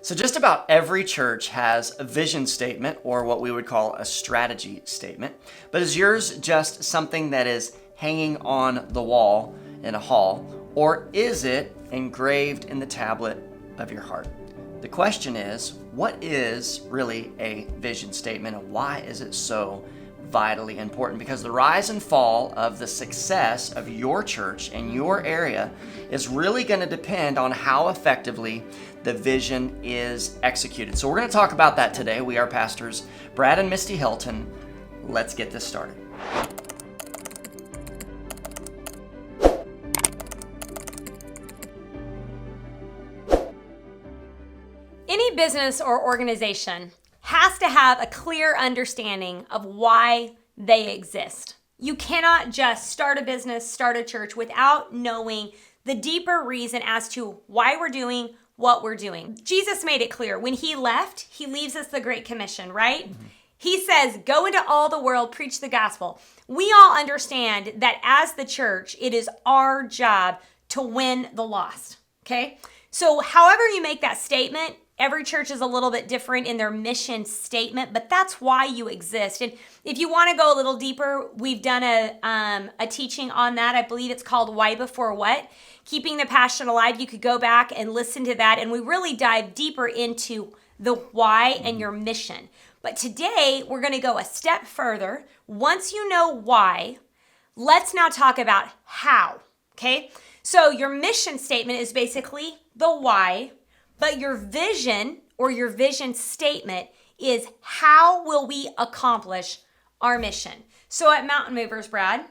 So just about every church has a vision statement, or what we would call a strategy statement. But is yours just something that is hanging on the wall in a hall, or is it engraved in the tablet of your heart? The question is, what is really a vision statement, and why is it so vitally important? Because the rise and fall of the success of your church and your area is really going to depend on how effectively the vision is executed. So we're going to talk about that today. We are pastors Brad and Misti Helton. Let's get this started. Any business or organization has to have a clear understanding of why they exist. You cannot just start a business, start a church without knowing the deeper reason as to why we're doing what we're doing. Jesus made it clear. When he left, he leaves us the Great Commission, right? Mm-hmm. He says, go into all the world, preach the gospel. We all understand that as the church, it is our job to win the lost, okay? So however you make that statement, every church is a little bit different in their mission statement, but that's why you exist. And if you want to go a little deeper, we've done a teaching on that. I believe it's called Why Before What? Keeping the Passion Alive. You could go back and listen to that, and we really dive deeper into the why and your mission. But today, we're going to go a step further. Once you know why, let's now talk about how, okay? So your mission statement is basically the why, but your vision or your vision statement is how will we accomplish our mission. So at Mountain Movers, Brad,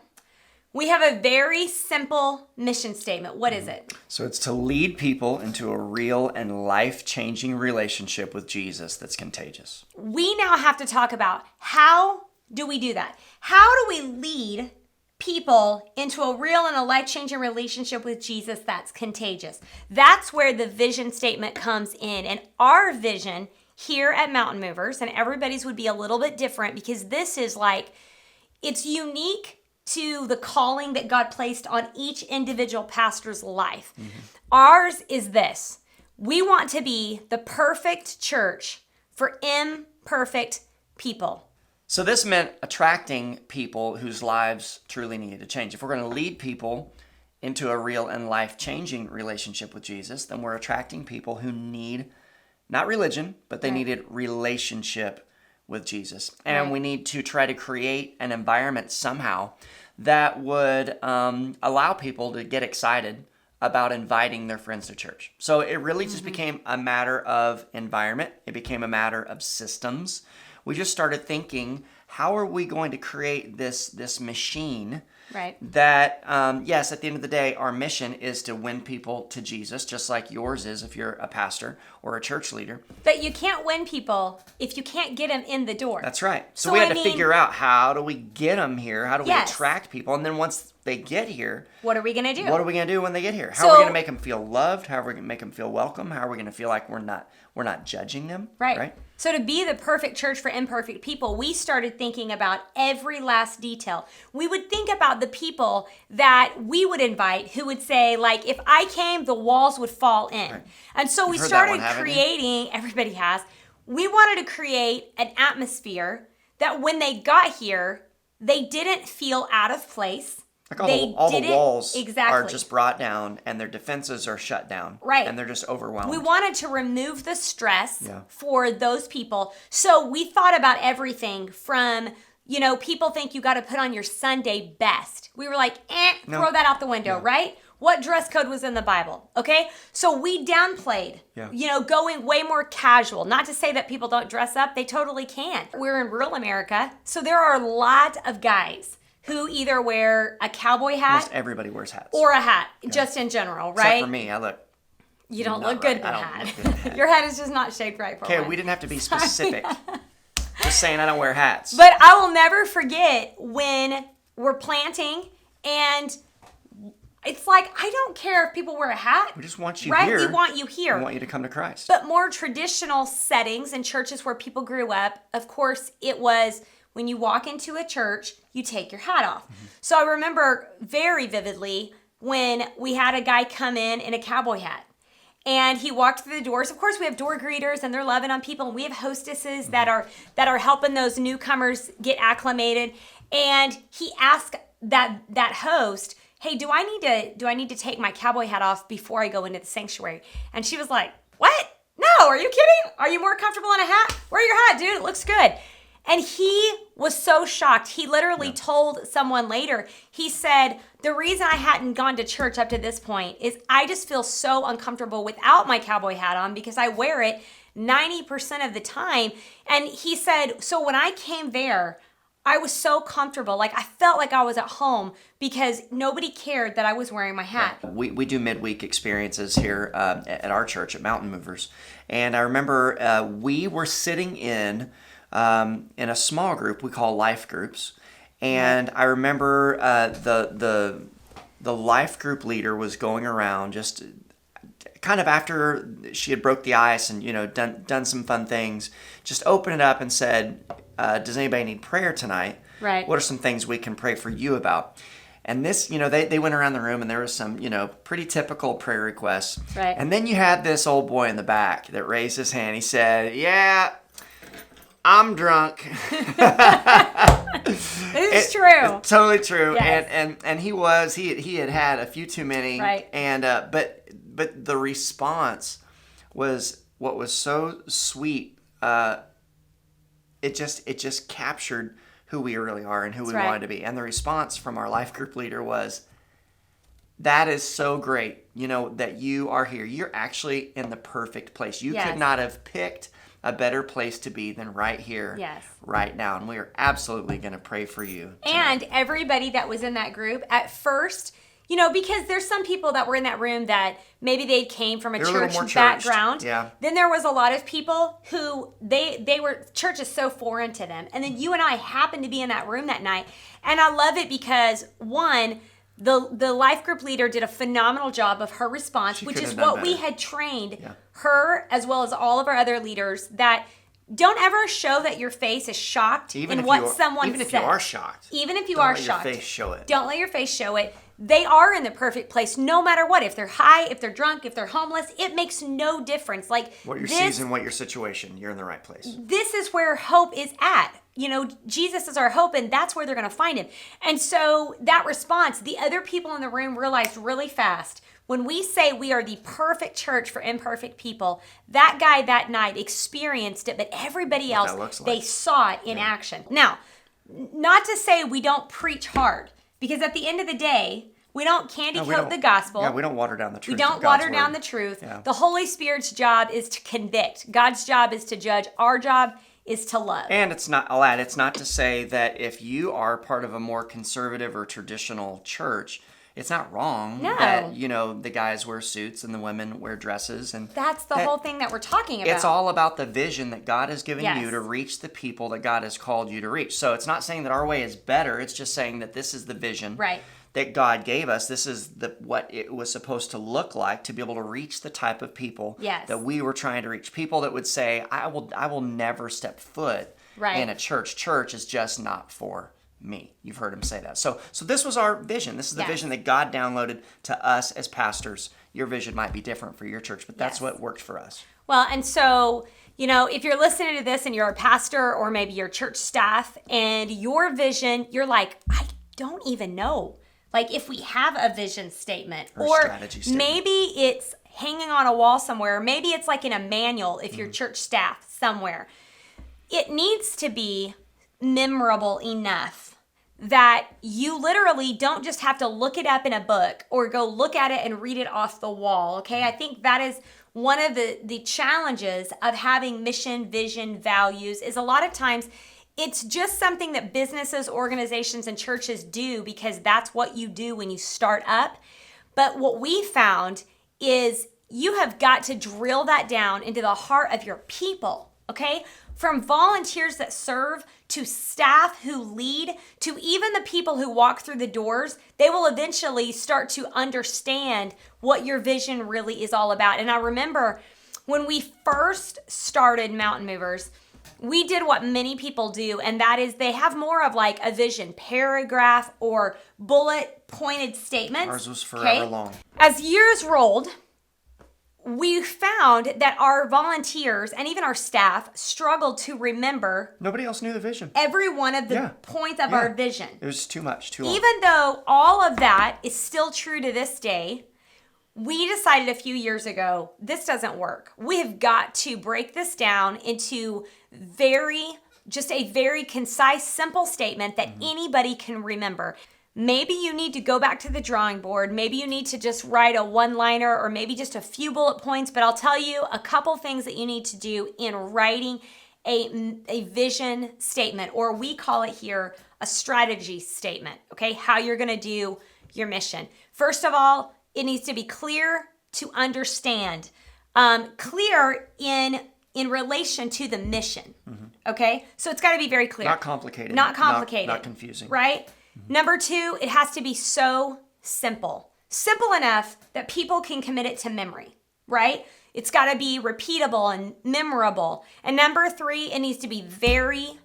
we have a very simple mission statement. What is it? So it's to lead people into a real and life-changing relationship with Jesus that's contagious. We now have to talk about how do we do that? How do we lead people into a real and a life-changing relationship with Jesus that's contagious? That's where the vision statement comes in. And our vision here at Mountain Movers, and everybody's would be a little bit different because this is like, it's unique to the calling that God placed on each individual pastor's life. Mm-hmm. Ours is this. We want to be the perfect church for imperfect people. So this meant attracting people whose lives truly needed to change. If we're going to lead people into a real and life-changing relationship with Jesus, then we're attracting people who need not religion, but they needed relationship with Jesus. And we need to try to create an environment somehow that would allow people to get excited about inviting their friends to church. So it really just became a matter of environment. It became a matter of systems. We just started thinking, how are we going to create this machine that, yes, at the end of the day, our mission is to win people to Jesus, just like yours is if you're a pastor or a church leader. But you can't win people if you can't get them in the door. That's right. So we had to figure out, how do we get them here? How do we attract people? And then once they get here, what are we going to do? What are we going to do when they get here? How are we going to make them feel loved? How are we going to make them feel welcome? How are we going to feel like we're not judging them? Right. So to be the perfect church for imperfect people, we started thinking about every last detail. We would think about the people that we would invite who would say, like, if I came, the walls would fall in. Right. And so we started creating, everybody has, we wanted to create an atmosphere that when they got here, they didn't feel out of place. Like all the walls are just brought down and their defenses are shut down. Right. And they're just overwhelmed. We wanted to remove the stress for those people. So we thought about everything from, people think you got to put on your Sunday best. We were like, throw that out the window, right? What dress code was in the Bible, okay? So we downplayed, going way more casual. Not to say that people don't dress up. They totally can. We're in rural America, so there are a lot of guys who either wear a cowboy hat. Almost everybody wears hats. Or a hat, just in general, right? Except for me, You don't look good in a hat. Your head is just not shaped right for one. Okay, we didn't have to be specific. Just saying I don't wear hats. But I will never forget when we're planting and it's like, I don't care if people wear a hat. We just want you here. We want you here. We want you to come to Christ. But more traditional settings and churches where people grew up, of course, it was when you walk into a church, you take your hat off. Mm-hmm. So I remember very vividly when we had a guy come in a cowboy hat. and he walked through the doors. Of course, we have door greeters and they're loving on people, and we have hostesses that are helping those newcomers get acclimated. And he asked that host, "Hey, do I need to take my cowboy hat off before I go into the sanctuary?" And she was like, "What? No, are you kidding? Are you more comfortable in a hat? Wear your hat, dude. It looks good." And he was so shocked. He literally told someone later, he said, "The reason I hadn't gone to church up to this point is I just feel so uncomfortable without my cowboy hat on because I wear it 90% of the time." And he said, "So when I came there, I was so comfortable. Like I felt like I was at home because nobody cared that I was wearing my hat." We do midweek experiences here at our church at Mountain Movers. And I remember we were sitting in a small group we call life groups. And I remember the life group leader was going around just kind of after she had broke the ice and, done some fun things, just opened it up and said, "Does anybody need prayer tonight? Right. What are some things we can pray for you about?" And this, they went around the room and there was some, pretty typical prayer requests. Right. And then you had this old boy in the back that raised his hand. He said, "Yeah, I'm drunk." This is true. It's totally true. Yes. And he had a few too many. Right. And but the response was what was so sweet. It just captured who we really are and who we wanted to be. And the response from our life group leader was, "That is so great, that you are here. You're actually in the perfect place. You could not have picked a better place to be than right here, right now. And we are absolutely going to pray for you tonight." And everybody that was in that group at first, because there's some people that were in that room that maybe they came from a church background. Yeah. Then there was a lot of people who they were, church is so foreign to them. And then you and I happened to be in that room that night. And I love it because one, the life group leader did a phenomenal job of her response, which is what we had trained her as well as all of our other leaders, that don't ever show that your face is shocked in what someone said. Even if you are shocked. Even if you are shocked. Don't let your face show it. Don't let your face show it. They are in the perfect place no matter what. If they're high, if they're drunk, if they're homeless, it makes no difference. Like what your season, what your situation, you're in the right place. This is where hope is at. Jesus is our hope, and that's where they're going to find him. And so that response, the other people in the room realized really fast, when we say we are the perfect church for imperfect people, that guy that night experienced it, but everybody else, they saw it in action. Now, not to say we don't preach hard, because at the end of the day, we don't candy coat the gospel. Yeah, we don't water down the truth. We don't water down the truth. Yeah. The Holy Spirit's job is to convict. God's job is to judge. Our job is to love. And it's not to say that if you are part of a more conservative or traditional church, it's not wrong that, the guys wear suits and the women wear dresses. And that's the whole thing that we're talking about. It's all about the vision that God has given you to reach the people that God has called you to reach. So it's not saying that our way is better. It's just saying that this is the vision that God gave us. This is what it was supposed to look like to be able to reach the type of people that we were trying to reach. People that would say, I will never step foot in a church. Church is just not for me. You've heard him say that. So this was our vision. This is the vision that God downloaded to us as pastors. Your vision might be different for your church, but that's what worked for us. Well, and so, if you're listening to this and you're a pastor or maybe your church staff and your vision, you're like, I don't even know. Like if we have a vision statement or strategy statement. Maybe it's hanging on a wall somewhere. Maybe it's like in a manual if you're church staff somewhere. It needs to be memorable enough that you literally don't just have to look it up in a book or go look at it and read it off the wall, okay? I think that is one of the challenges of having mission, vision, values is a lot of times it's just something that businesses, organizations, and churches do because that's what you do when you start up. But what we found is you have got to drill that down into the heart of your people, okay? From volunteers that serve to staff who lead to even the people who walk through the doors, they will eventually start to understand what your vision really is all about. And I remember when we first started Mountain Movers, we did what many people do, and that is they have more of like a vision paragraph or bullet pointed statements. Ours was forever long. As years rolled, we found that our volunteers and even our staff struggled to remember Nobody else knew the vision. every one of the points of our vision. It was too much, too long. Even though all of that is still true to this day, we decided a few years ago, this doesn't work. We have got to break this down into just a very concise, simple statement that anybody can remember. Maybe you need to go back to the drawing board. Maybe you need to just write a one-liner or maybe just a few bullet points, but I'll tell you a couple things that you need to do in writing a vision statement, or we call it here a strategy statement, okay? How you're gonna do your mission. First of all, it needs to be clear to understand, clear in relation to the mission, okay? So it's gotta be very clear. Not complicated. Not complicated. Not confusing. Right? Number two, it has to be so simple. Simple enough that people can commit it to memory, right? It's got to be repeatable and memorable. And number three, it needs to be very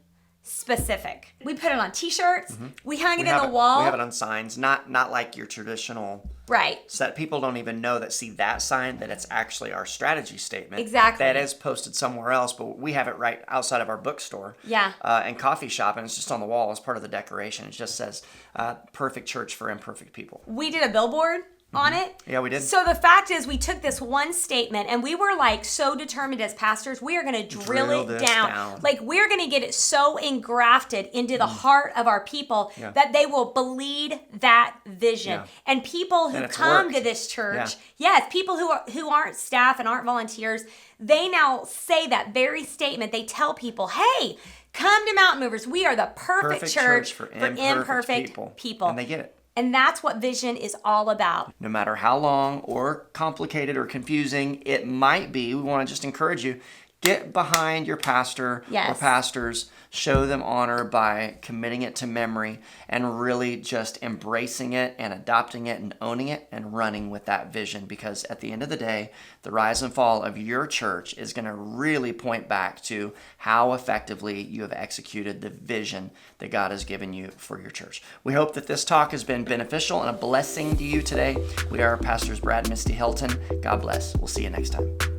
specific. We put it on t-shirts. We hung it in the wall. We have it on signs, not like your traditional. Right. So that people don't even know that see that sign, that it's actually our strategy statement. Exactly. That is posted somewhere else, but we have it right outside of our bookstore. Yeah. And coffee shop, and it's just on the wall as part of the decoration. It just says, perfect church for imperfect people. We did a billboard on it. Yeah, we did. So the fact is, we took this one statement and we were like so determined as pastors, we are going to drill it down. Like we're going to get it so engrafted into the heart of our people that they will believe that vision. And people who come to this church, yes, people who aren't staff and aren't volunteers, they now say that very statement. They tell people, hey, come to Mountain Movers. We are the perfect church for imperfect people. And they get it. And that's what vision is all about. No matter how long or complicated or confusing it might be, we want to just encourage you, get behind your pastor or pastors, show them honor by committing it to memory and really just embracing it and adopting it and owning it and running with that vision. Because at the end of the day, the rise and fall of your church is going to really point back to how effectively you have executed the vision that God has given you for your church. We hope that this talk has been beneficial and a blessing to you today. We are pastors Brad and Misti Helton. God bless. We'll see you next time.